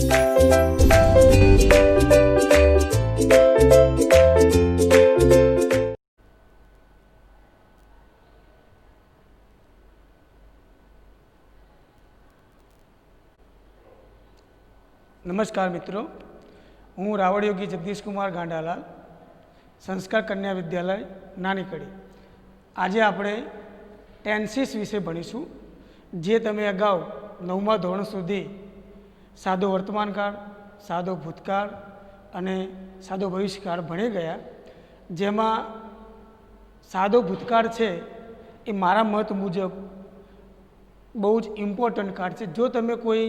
નમસ્કાર મિત્રો, હું રાવળયોગી જગદીશકુમાર ગાંડાલાલ, સંસ્કાર કન્યા વિદ્યાલય નાની કડી. આજે આપણે ટેન્સીસ વિશે ભણીશું, જે તમે અગાઉ 9મા ધોરણ સુધી સાદો વર્તમાનકાળ, સાદો ભૂતકાળ અને સાદો ભવિષ્યકાળ ભણી ગયા. જેમાં સાદો ભૂતકાળ છે એ મારા મત મુજબ બહુ જ ઇમ્પોર્ટન્ટ કાળ છે. જો તમે કોઈ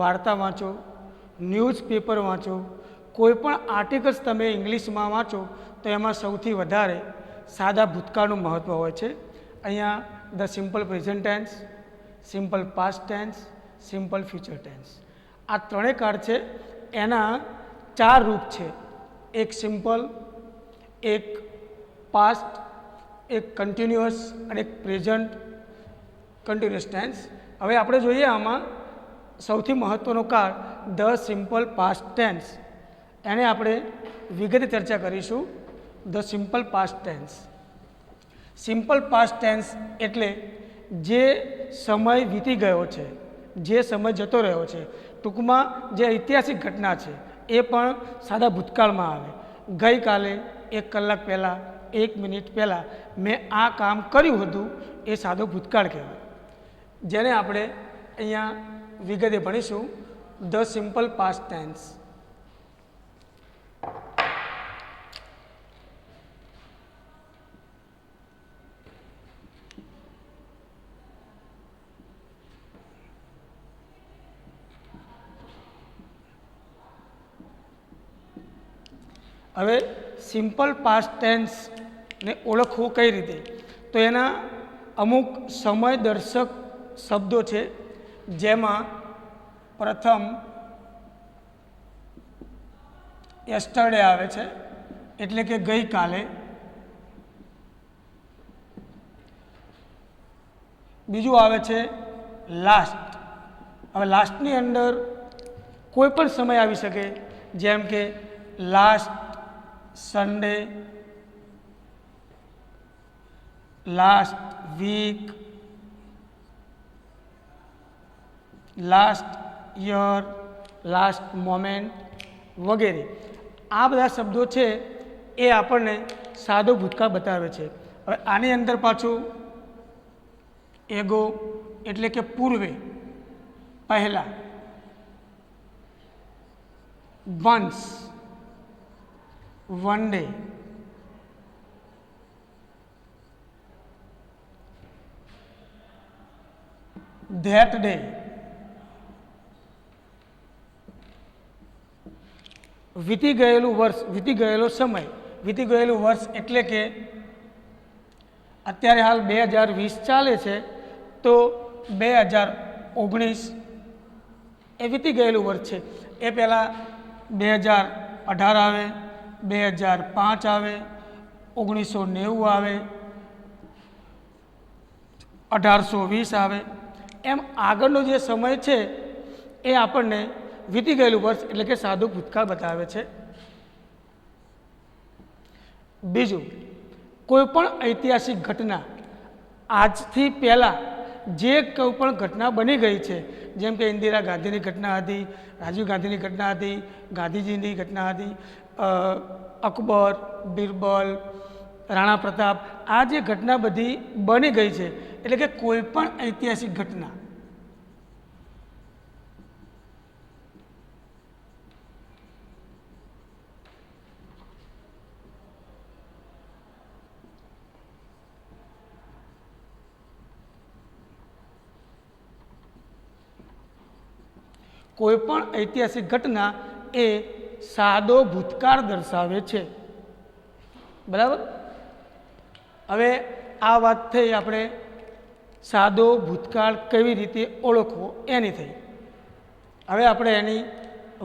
વાર્તા વાંચો, ન્યૂઝપેપર વાંચો, કોઈ પણ આર્ટિકલ્સ તમે ઇંગ્લિશમાં વાંચો તો એમાં સૌથી વધારે સાદા ભૂતકાળનું મહત્ત્વ હોય છે. અહીંયા the simple present tense, simple past tense, simple future tense, આ ત્રણેય કાળ છે. એના 4 રૂપ છે: એક સિમ્પલ, એક પાસ્ટ, એક કન્ટિન્યુઅસ અને એક પ્રેઝન્ટ કન્ટિન્યુઅસ ટેન્સ. હવે આપણે જોઈએ આમાં સૌથી મહત્ત્વનો કાળ ધ સિમ્પલ પાસ્ટ ટેન્સ. એને આપણે વિગતે ચર્ચા કરીશું. The simple past tense. Simple past tense એટલે જે સમય વીતી ગયો છે, જે સમય જતો રહ્યો છે, ટૂંકમાં જે ઐતિહાસિક ઘટના છે એ પણ સાદા ભૂતકાળમાં આવે. ગઈકાલે 1 કલાક પહેલાં, 1 મિનિટ પહેલાં મેં આ કામ કર્યું હતું, એ સાદો ભૂતકાળ કહેવાય, જેને આપણે અહીંયા વિગતે ભણીશું. The simple past tense. હવે સિમ્પલ પાસ્ટ ટેન્સને ઓળખવું કઈ રીતે? તો એના અમુક સમયદર્શક શબ્દો છે, જેમાં પ્રથમ યસ્ટરડે આવે છે, એટલે કે ગઈકાલે. બીજું આવે છે લાસ્ટ. હવે લાસ્ટની અંદર કોઈ પણ સમય આવી શકે, જેમ કે last Sunday, last week, last year, last moment વગેરે. આ બધા શબ્દો છે એ આપણને સાદો ભૂતકાળ બતાવે છે. હવે આની અંદર પાછું એગો એટલે કે પૂર્વે, પહેલાં, once, one day, that day, વીતી ગયેલું વર્ષ, વીતી ગયેલો સમય. વીતી ગયેલું વર્ષ એટલે કે અત્યારે હાલ 2020 ચાલે છે, તો 2019 એ વીતી ગયેલું વર્ષ છે. એ પહેલાં 2018 આવે, 2005 આવે, 1990 આવે, 1820 આવે. એમ આગળનો જે સમય છે એ આપણને વીતી ગયેલું વર્ષ એટલે કે સાદું ભૂતકાળ બતાવે છે. બીજું, કોઈ પણ ઐતિહાસિક ઘટના આજથી પહેલાં જે કોઈ પણ ઘટના બની ગઈ છે, જેમ કે ઇન્દિરા ગાંધીની ઘટના હતી, રાજીવ ગાંધીની ઘટના હતી, ગાંધીજીની ઘટના હતી, અકબર, બિરબલ, રાણા પ્રતાપ, આ જે ઘટના બધી બની ગઈ છે, એટલે કે કોઈ પણ ઐતિહાસિક ઘટના. કોઈ પણ ઐતિહાસિક ઘટના એ સાદો ભૂતકાળ દર્શાવે છે. બરાબર? હવે આ વાત થઈ આપણે સાદો ભૂતકાળ કેવી રીતે ઓળખવો એની થઈ. હવે આપણે એની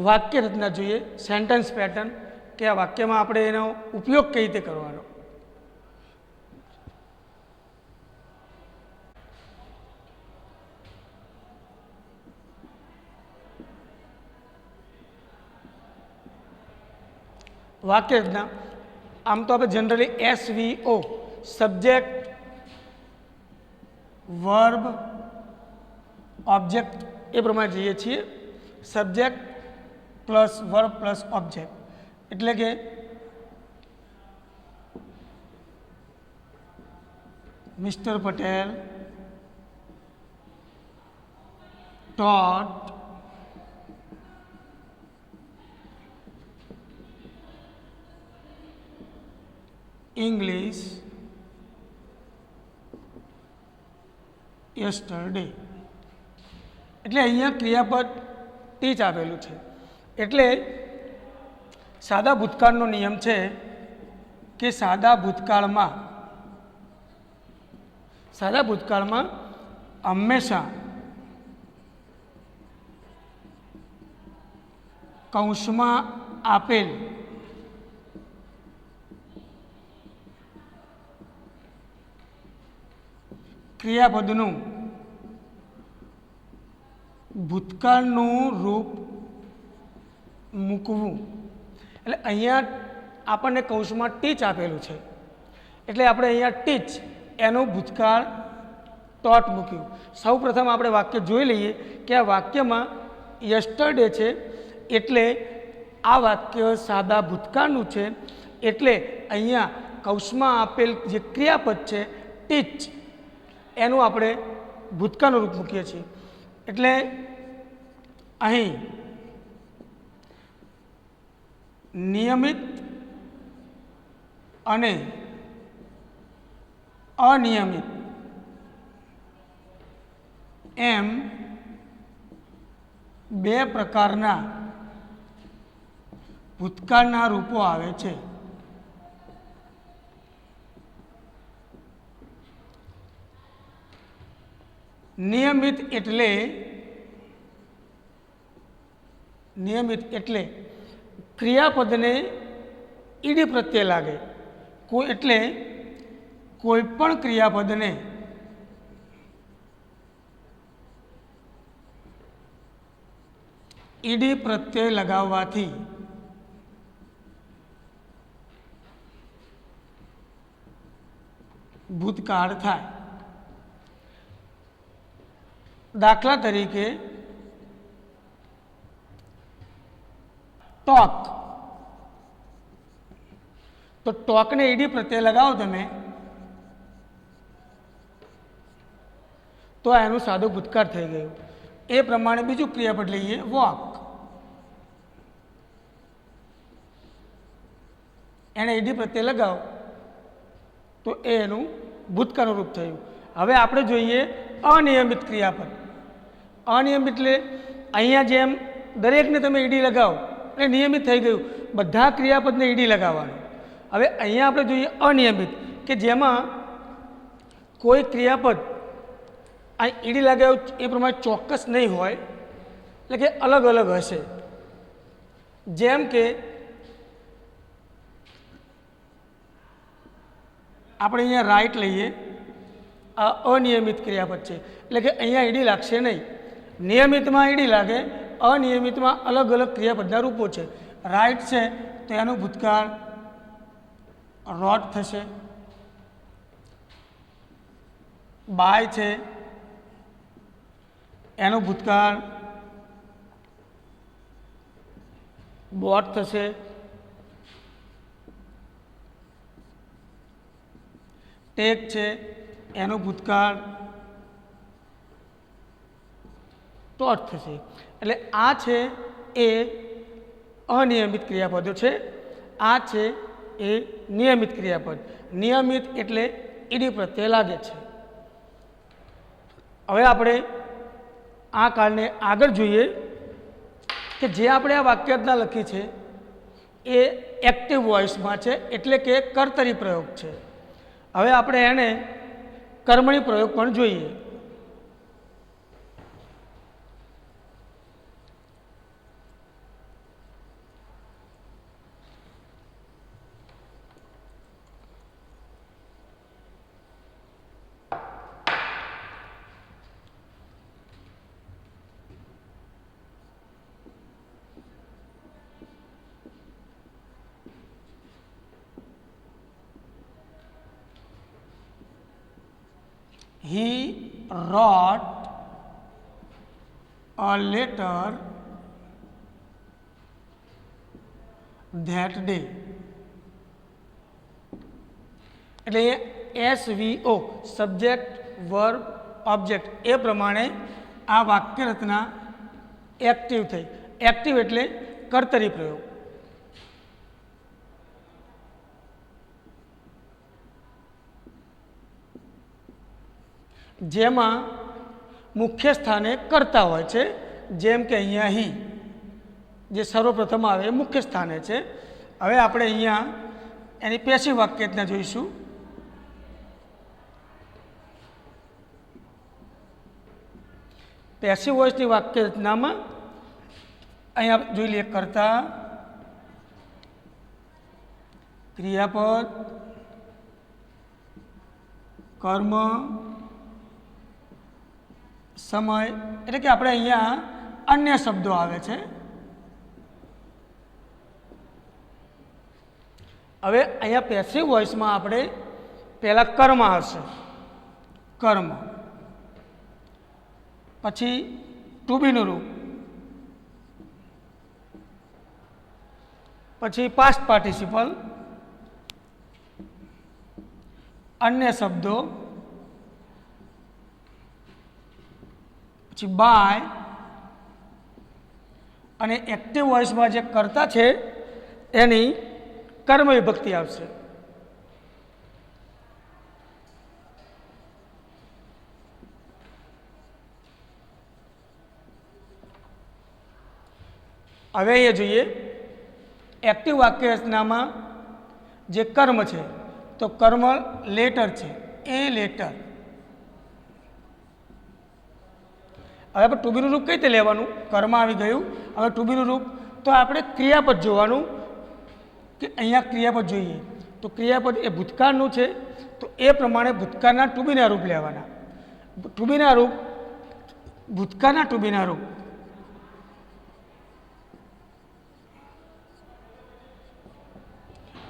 વાક્ય રચના જોઈએ, સેન્ટેન્સ પેટર્ન, કે આ વાક્યમાં આપણે એનો ઉપયોગ કઈ રીતે કરવાનો. વાક્ય રચના આમ તો આપણે generally SVO subject verb object એ પ્રમાણે જઈએ છીએ. Subject plus verb plus object એટલે કે mister Patel taught English yesterday. એટલે અહીંયા ક્રિયાપદ ટીચ આપેલું છે. એટલે સાદા ભૂતકાળનો નિયમ છે કે સાદા ભૂતકાળમાં હંમેશા કૌંસમાં આપેલ ક્રિયાપદનું ભૂતકાળનું રૂપ મૂકવું. એટલે અહીંયા આપણને કૌંસમાં ટીચ આપેલું છે એટલે આપણે અહીંયા ટીચ એનું ભૂતકાળ ટોટ મૂક્યું. સૌ પ્રથમ આપણે વાક્ય જોઈ લઈએ કે આ વાક્યમાં યસ્ટરડે છે એટલે આ વાક્ય સાદા ભૂતકાળનું છે એટલે અહીંયા કૌંસમાં આપેલ જે ક્રિયાપદ છે ટીચ એનું આપણે ભૂતકાળનું રૂપ મૂકીએ છીએ. એટલે અહીં નિયમિત અને અનિયમિત એમ બે પ્રકારના ભૂતકાળના રૂપો આવે છે. નિયમિત એટલે ક્રિયાપદને ઈડી પ્રત્યે લાગે. એટલે કોઈ પણ ક્રિયાપદને ઈડી પ્રત્યય લગાવવાથી ભૂતકાળ થાય. દાખલા તરીકે ટોક, તો ટોકને ઈડી પ્રત્યય લગાવો તમે તો એનું સાદું ભૂતકાળ થઈ ગયું. એ પ્રમાણે બીજું ક્રિયાપદ લઈએ વોક, એને ઈડી પ્રત્યય લગાવો તો એનું ભૂતકાળનું રૂપ થયું. હવે આપણે જોઈએ અનિયમિત ક્રિયાપદ. અનિયમિત એટલે અહીંયા જેમ દરેકને તમે ઈડી લગાવો એટલે નિયમિત થઈ ગયું, બધા ક્રિયાપદને ઈડી લગાવવાનું. હવે અહીંયા આપણે જોઈએ અનિયમિત કે જેમાં કોઈ ક્રિયાપદ આ ઈડી લગાવ્યું એ પ્રમાણે ચોક્કસ નહીં હોય, એટલે કે અલગ અલગ હશે. જેમ કે આપણે અહીંયા રાઈટ લઈએ, આ અનિયમિત ક્રિયાપદ છે એટલે કે અહીંયા ઈડી લાગશે નહીં. નિયમિતમાં ઈડી લાગે, અનિયમિતમાં અલગ અલગ ક્રિયાપદના રૂપો છે. રાઈટ છે તો એનું ભૂતકાળ રોટ થશે. બાય છે એનું ભૂતકાળ બોટ થશે. ટેક છે એનું ભૂતકાળ ટોટ થશે. એટલે આ છે એ અનિયમિત ક્રિયાપદો છે, આ છે એ નિયમિત ક્રિયાપદ. નિયમિત એટલે ઈડી પ્રત્યે લાગે છે. હવે આપણે આ કાળને આગળ જોઈએ કે જે આપણે આ વાક્યરચના લખી છે એ એક્ટિવ વોઇસમાં છે એટલે કે કર્તરી પ્રયોગ છે. હવે આપણે એને કર્મણી પ્રયોગ પણ જોઈએ. he wrote a letter that day. એટલે SVO સબ્જેક્ટ વર્બ ઓબ્જેક્ટ એ પ્રમાણે આ વાક્ય રચના એક્ટિવ થઈ. એક્ટિવ એટલે કર્તરી પ્રયોગ. જેમાં મુખ્ય સ્થાને કર્તા હોય છે, જેમ કે અહીંયા હી જે સર્વપ્રથમ આવે એ મુખ્ય સ્થાને છે. હવે આપણે અહીંયા એની પેસિવ વાક્યરચના જોઈશું. પેસિવ વોઇસની વાક્યરચનામાં અહીંયા જોઈ લઈએ કર્તા, ક્રિયાપદ, કર્મ, સમય, એટલે કે આપણે અહીંયા અન્ય શબ્દો આવે છે. હવે અહીંયા પેસિવ વોઇસમાં આપણે પહેલાં કર્મ આવશે, કર્મ, પછી ટુ બીનું રૂપ, પછી પાસ્ટ પાર્ટિસિપલ, અન્ય શબ્દો, પછી બાય, અને એક્ટિવ વોઇસમાં જે કર્તા છે એની કર્મ વિભક્તિ આવશે. હવે એ જોઈએ એક્ટિવ વાક્ય રચનામાં જે કર્મ છે તો કર્મ લેટર છે, એ લેટર. હવે આપણે ટુ બીનું રૂપ કઈ રીતે લેવાનું? કર્મ આવી ગયું. હવે ટુ બીનું રૂપ તો આપણે ક્રિયાપદ જોવાનું કે અહીંયા ક્રિયાપદ જોઈએ તો ક્રિયાપદ એ ભૂતકાળનું છે તો એ પ્રમાણે ભૂતકાળના ટુ બીના રૂપ લેવાના. ટુ બીના રૂપ, ભૂતકાળના ટુ બીના રૂપ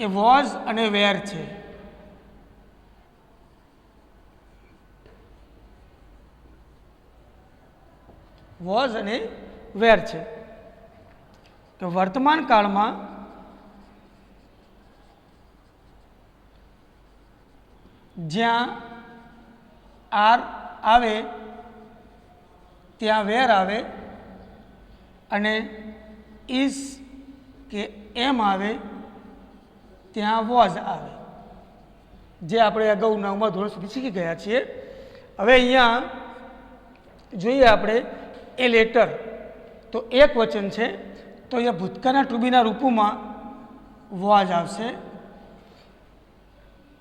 એ વોઝ અને વેર છે. વોઝ અને વેર છે. તો વર્તમાન કાળમાં જ્યાં આર આવે ત્યાં વેર આવે અને ઇઝ કે એમ આવે ત્યાં વોઝ આવે, જે આપણે અગાઉ 9મા ધોરણ સુધી શીખી ગયા છીએ. હવે અહીંયા જોઈએ આપણે એ લેટર તો એક વચન છે તો અહીંયા ભૂતકાળના ટુ બીના રૂપોમાં વોઝ આવશે.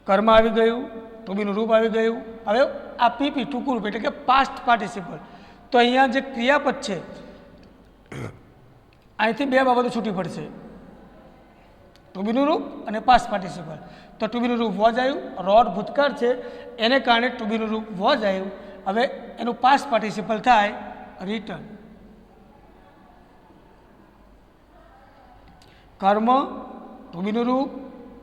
કર્મ આવી ગયું, ટુ બીનું રૂપ આવી ગયું. હવે આ પીપી ટૂંકું રૂપ એટલે કે પાસ્ટ પાર્ટિસિપલ. તો અહીંયા જે ક્રિયાપદ છે અહીંથી બે બાબતો છૂટી પડશે, ટુ બીનું રૂપ અને પાસ્ટ પાર્ટિસિપલ. તો ટુ બીનું રૂપ વોઝ આવ્યું, રોડ ભૂતકાળ છે એને કારણે ટુ બીનું રૂપ વોઝ આવ્યું. હવે એનું પાસ્ટ પાર્ટિસિપલ થાય રિટર્ન. કર્મ, ટુ બીનું રૂપ,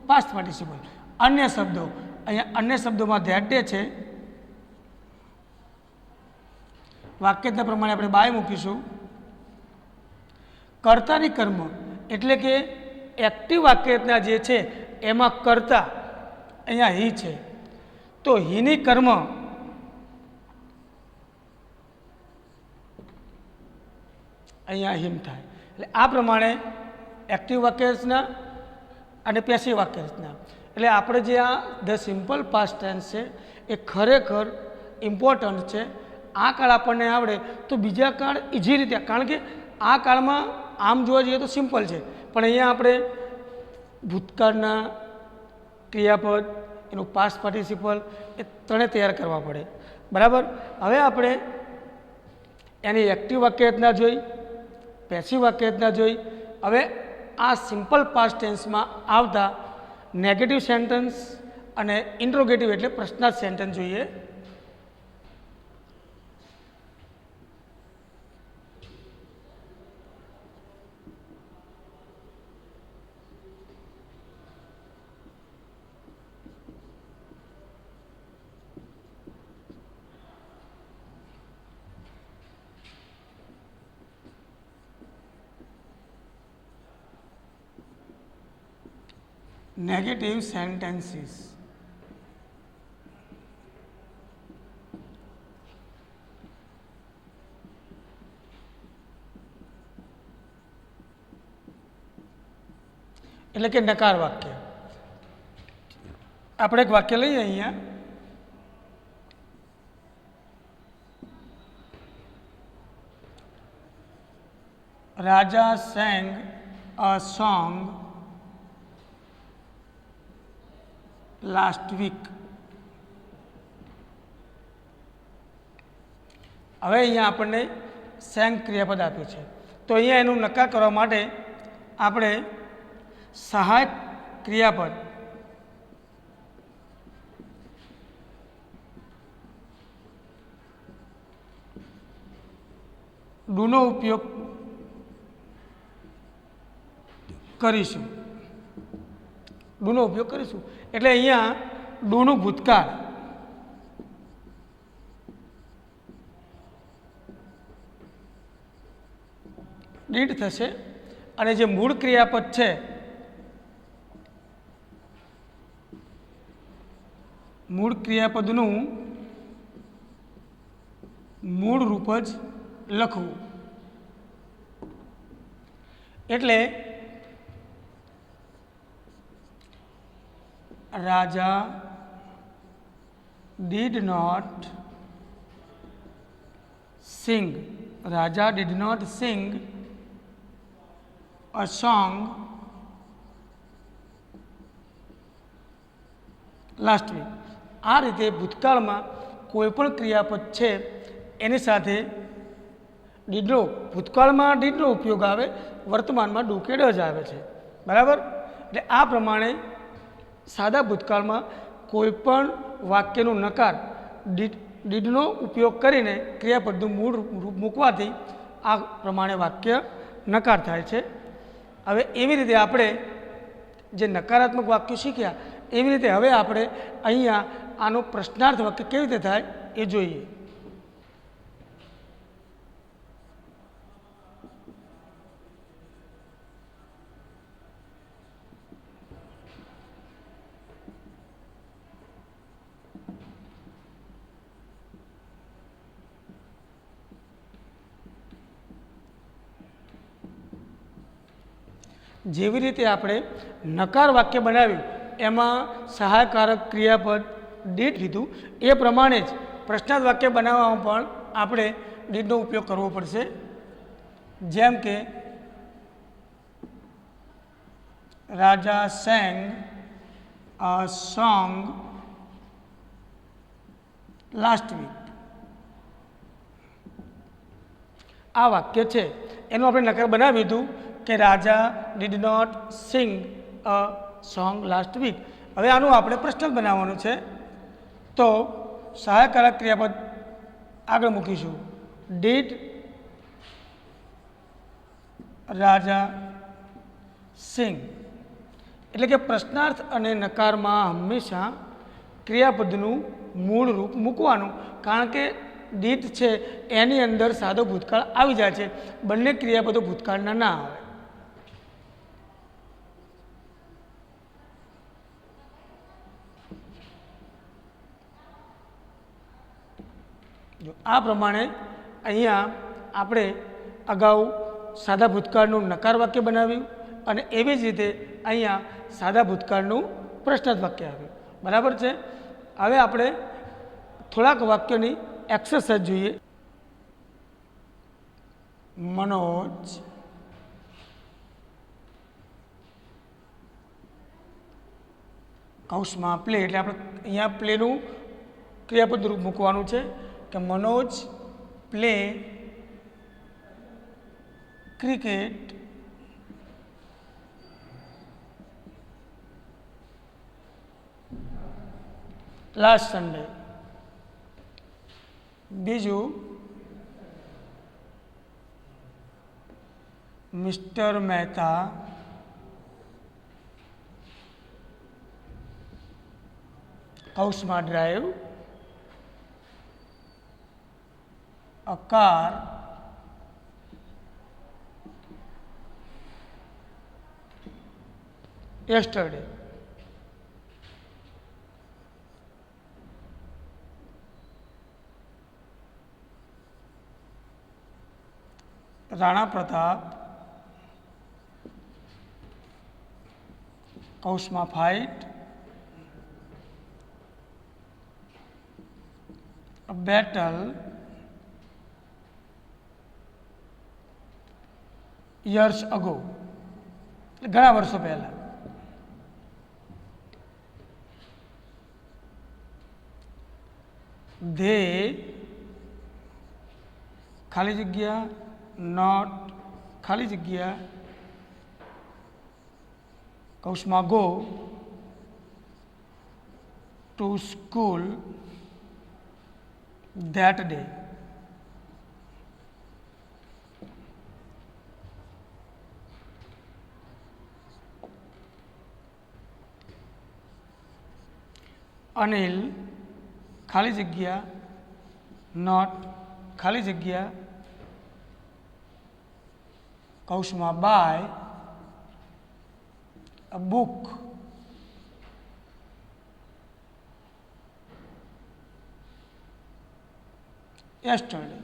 પાસ્ટ પાર્ટિસિપલ. અન્ય શબ્દો, અહીંયા અન્ય શબ્દોમાં ધેટ ડે છે. વાક્યના પ્રમાણે આપણે બાય મૂકીશું. કર્તાની કર્મ એટલે કે એક્ટિવ વાક્યરચના જે છે એમાં કર્તા અહીંયા હી છે તો હીની કર્મ અહીંયા હિમ થાય. એટલે આ પ્રમાણે એક્ટિવ વાક્યરચના અને પેસિવ વાક્યરચના. એટલે આપણે જે આ ધ સિમ્પલ પાસ્ટ ટેન્સ છે એ ખરેખર ઇમ્પોર્ટન્ટ છે. આ કાળ આપણને આવડે તો બીજા કાળ ઇઝી રીતે, કારણ કે આ કાળમાં આમ જોવા જઈએ તો સિમ્પલ છે પણ અહીંયા આપણે ભૂતકાળના ક્રિયાપદ, એનું પાસ્ટ પાર્ટિસિપલ એ ત્રણે તૈયાર કરવા પડે. બરાબર. હવે આપણે એની એક્ટિવ વાક્યરચના જોઈ, પેસિવ વાક્યરચના જોઈ. હવે આ સિમ્પલ પાસ્ટ ટેન્સમાં આવતા નેગેટિવ સેન્ટેન્સ અને ઇન્ટ્રોગેટિવ એટલે પ્રશ્નાર્થ સેન્ટેન્સ જોઈએ. Negative sentences. એટલે કે નકાર વાક્ય. આપણે એક વાક્ય લઈએ અહીંયા. રાજા sang a song last week. હવે અહીંયા આપણને sang ક્રિયાપદ આપ્યું છે, તો અહીંયા એનું નકાર કરવા માટે આપણે સહાયક ક્રિયાપદ ડુનો ઉપયોગ કરીશું. ડુનો ઉપયોગ કરીશું એટલે અહીંયા ડુનું ભૂતકાળ ડીડ થશે અને જે મૂળ ક્રિયાપદ છે મૂળ ક્રિયાપદનું મૂળ રૂપ જ લખવું. એટલે રાજા did not sing. Raja did not sing a song last week. આ રીતે ભૂતકાળમાં કોઈ પણ ક્રિયાપદ છે એની સાથે ડીડનો ભૂતકાળમાં ડીડનો ઉપયોગ આવે, વર્તમાનમાં ડુ કે ડ જ આવે છે. બરાબર. એટલે આ પ્રમાણે સાદા ભૂતકાળમાં કોઈ પણ વાક્યનું નકાર ડીડનો ઉપયોગ કરીને ક્રિયાપદનું મૂળ રૂપ મૂકવાથી આ પ્રમાણે વાક્ય નકાર થાય છે. હવે એવી રીતે આપણે જે નકારાત્મક વાક્યો શીખ્યા એવી રીતે હવે આપણે અહીંયા આનો પ્રશ્નાર્થ વાક્ય કેવી રીતે થાય એ જોઈએ. જેવી રીતે આપણે નકાર વાક્ય બનાવ્યું એમાં સહાયકારક ક્રિયાપદ ડીડ લીધું, એ પ્રમાણે જ પ્રશ્નાર્થ વાક્ય બનાવવામાં પણ આપણે ડીડનો ઉપયોગ કરવો પડશે. જેમ કે રાજા sang a song last week. આ વાક્ય છે એનું આપણે નકાર બનાવ્યું હતું કે રાજા did not sing a song last week. હવે આનું આપણે પ્રશ્ન બનાવવાનું છે, તો સહાયકારક ક્રિયાપદ આગળ મૂકીશું. did Raja sing. એટલે કે પ્રશ્નાર્થ અને નકારમાં હંમેશા ક્રિયાપદનું મૂળ રૂપ મૂકવાનું, કારણ કે did છે એની અંદર સાદો ભૂતકાળ આવી જાય છે, બંને ક્રિયાપદો ભૂતકાળના ના આવે. આ પ્રમાણે અહીંયા આપણે અગાઉ સાદા ભૂતકાળનું નકાર વાક્ય બનાવ્યું અને એવી જ રીતે અહીંયા સાદા ભૂતકાળનું પ્રશ્નાર્થ વાક્ય આવ્યું. બરાબર છે. હવે આપણે થોડાક વાક્યોની એક્સરસાઇઝ જોઈએ. મનોજ કૌંસમાં પ્લે, એટલે આપણે અહીંયા પ્લેનું ક્રિયાપદ રૂપ મૂકવાનું છે કે Manoj play cricket last Sunday. બીજું, મિસ્ટર મહેતા કૌંસમાં drive a car yesterday. Rana Pratap કૌંસમાં fight a battle years ago, ઘણા વર્ષો પહેલા. they ખાલી જગ્યા not ખાલી જગ્યા કૌંસમાં go to school that day. Anil ખાલી જગ્યા નોટ ખાલી જગ્યા કૌંસમાં બાય અ બુક yesterday.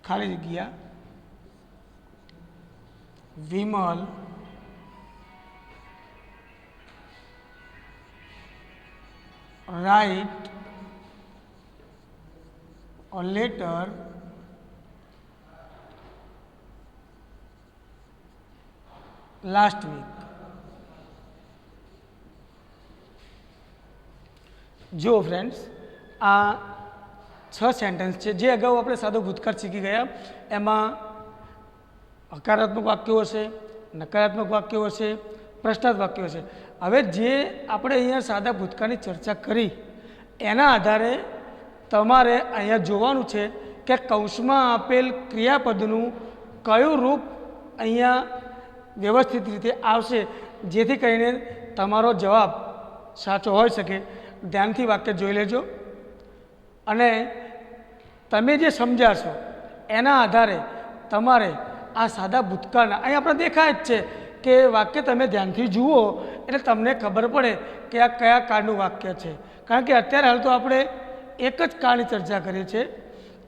ખાલી જગ્યા Vimal write a letter last week. જો ફ્રેન્ડ્સ આ 6 સેન્ટેન્સ છે જે અગાઉ આપણે સાદો ભૂતકાળ શીખી ગયા. એમાં હકારાત્મક વાક્યો હશે, નકારાત્મક વાક્યો હશે, પ્રશ્નાર્થ વાક્યો હશે. હવે જે આપણે અહીંયા સાદા ભૂતકાળની ચર્ચા કરી એના આધારે તમારે અહીંયા જોવાનું છે કે કૌંસમાં આપેલ ક્રિયાપદનું કયું રૂપ અહીંયા વ્યવસ્થિત રીતે આવશે જેથી કરીને તમારો જવાબ સાચો હોઈ શકે. ધ્યાનથી વાક્ય જોઈ લેજો અને તમે જે સમજાશો એના આધારે તમારે આ સાદા ભૂતકાળના અહીં આપણે દેખાય જ છે કે વાક્ય તમે ધ્યાનથી જુઓ એટલે તમને ખબર પડે કે આ કયા કાળનું વાક્ય છે. કારણ કે અત્યારે હાલ તો આપણે એક જ કાળની ચર્ચા કરીએ છીએ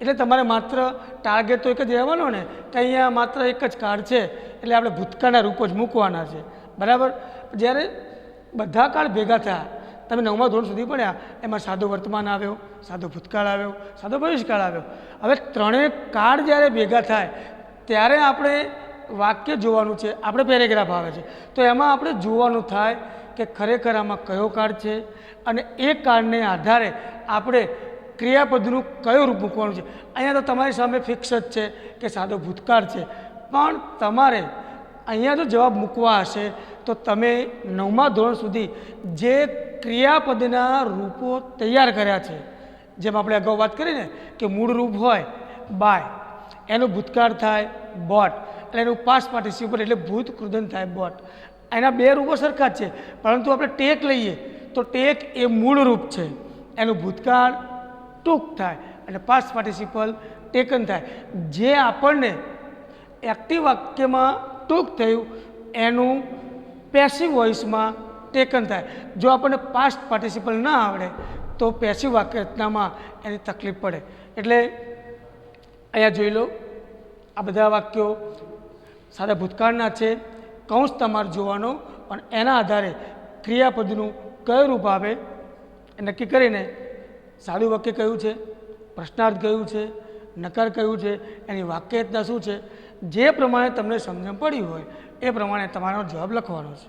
એટલે તમારે માત્ર ટાર્ગેટ તો એક જ રહેવાનો ને કે અહીંયા માત્ર એક જ કાળ છે એટલે આપણે ભૂતકાળના રૂપો જ મૂકવાના છે. બરાબર. જ્યારે બધા કાળ ભેગા થયા તમે 9મા ધોરણ સુધી ભણ્યા એમાં સાદો વર્તમાન આવ્યો, સાદો ભૂતકાળ આવ્યો, સાદો ભવિષ્યકાળ આવ્યો. હવે ત્રણેય કાળ જ્યારે ભેગા થાય ત્યારે આપણે વાક્ય જોવાનું છે. આપણે પેરેગ્રાફ આવે છે તો એમાં આપણે જોવાનું થાય કે ખરેખર આમાં કયો કાળ છે અને એ કાળને આધારે આપણે ક્રિયાપદનું કયું રૂપ મૂકવાનું છે. અહીંયા તો તમારી સામે ફિક્સ જ છે કે સાદો ભૂતકાળ છે, પણ તમારે અહીંયા જો જવાબ મૂકવા હશે તો તમે 9મા ધોરણ સુધી જે ક્રિયાપદના રૂપો તૈયાર કર્યા છે, જેમ આપણે અગાઉ વાત કરીને કે મૂળ રૂપ હોય બાય, એનું ભૂતકાળ થાય બોટ, એટલે એનું પાસ્ટ પાર્ટિસિપલ એટલે ભૂત કૃદંત થાય બોટ. એના બે રૂપો સરખા જ છે, પરંતુ આપણે ટેક લઈએ તો ટેક એ મૂળ રૂપ છે, એનું ભૂતકાળ ટૂંક થાય અને પાસ્ટ પાર્ટિસિપલ ટેકન થાય. જે આપણને એક્ટિવ વાક્યમાં ટૂંક થયું એનું પેસિવ વોઇસમાં ટેકન થાય. જો આપણને પાસ્ટ પાર્ટિસિપલ ના આવડે તો પેસિવ વાક્ય રચનામાં એની તકલીફ પડે. એટલે અહીંયા જોઈ લો આ બધા વાક્યો સાદા ભૂતકાળના છે. કૌંસ તમારે જોવાનો અને એના આધારે ક્રિયાપદનું કયું રૂપ આવે એ નક્કી કરીને સાદું વાક્ય કયું છે, પ્રશ્નાર્થ કયું છે, નકાર કયું છે, એની વાક્ય રચના શું છે, જે પ્રમાણે તમને સમજણ પડી હોય એ પ્રમાણે તમારો જવાબ લખવાનો છે.